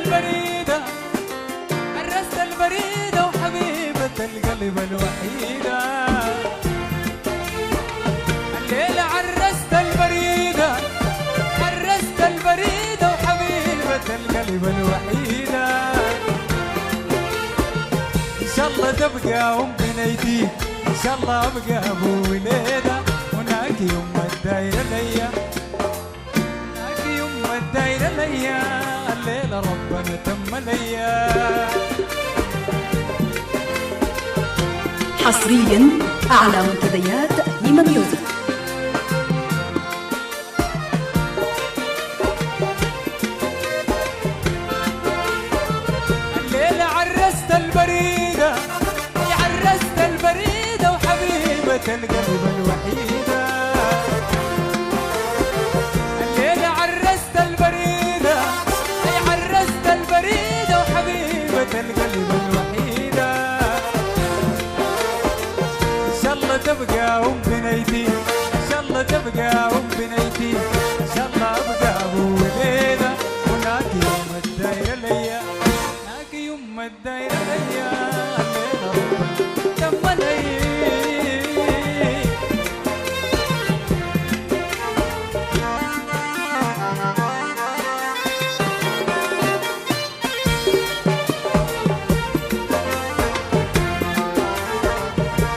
البريدة عرست البريدة وحبيبة القلب الوحيدة. الليلة عرست البريدة عرست البريدة وحبيبة القلب الوحيدة. إن شاء الله تبقى أم بنيتي إن شاء الله أبقى أبو وليدة وناكي أم الدايرة ليا ناكي أم الدايرة ليا الليلة ربنا تم ليا. حصريا على منتديات هيما ميوزك. الليلة عرست البريدة عرست البريدة وحبيبة القلب الوحيدة. الليلة عرست البريدة عرست البريدة وحبيبة القلب الوحيدة. إن شاء الله تبقى أم بنيتي إن شاء الله تبقى أم بنيتي إن شاء الله أبقى أبو وليدة وناكي يوم الدايرة ليا ناكي يوم الدايرة ليا الليلة ربنا تم ليا.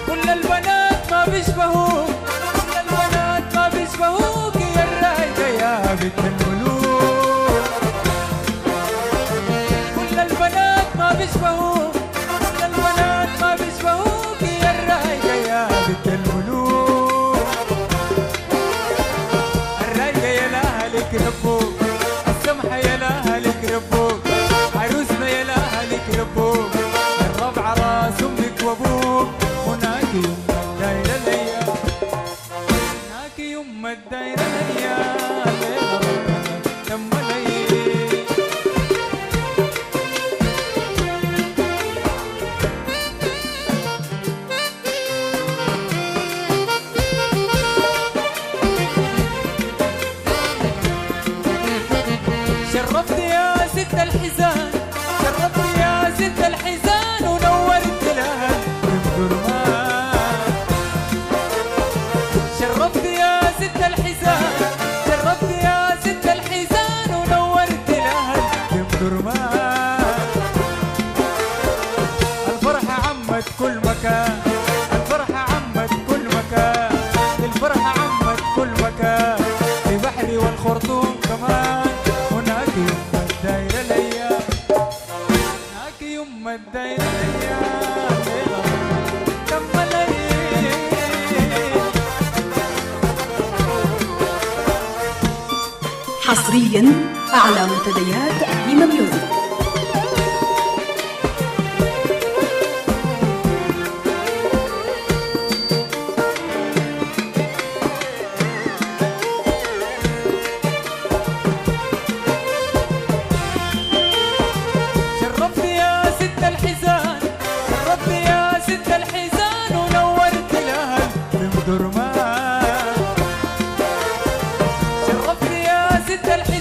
كل البنات ما بيشبهوك كل البنات ما بيشبهوك يا الرايدة يا بنت الملوك. كل البنات ما بيشبهوك كل البنات ما بيشبهوك يا الرايدة يا بنت الملوك. الرايدة يا لأهلك ربوك السمحة يا لأهلك ربوك عروسنا يا لأهلك ربوك الربع راس أمك وأبوك وناكي يوم الدايرة ليا ناكي يوم الدايرة ليا الليلة ربنا تم ليا. شرفت يا ست الحزان شرفت يا ست الحزان ونورت لها بمدرمان. شرفت يا ست الحزان شرفت يا ست الحزان ونورت لها بمدرمان. الفرحة عمت كل مكان الفرحة عمت كل مكان الفرحة عمت كل مكان في بحري والخرطوم كمان وناكي يوم الدايرة ليا ناكي يوم الدايرة ليا الليلة تم ليا. حصريا على منتديات هيما ميوزك. شرفت يا ست الحزان شرفت يا ست الحزان ونورت لها بمدرمان. شرفت يا ست الحزان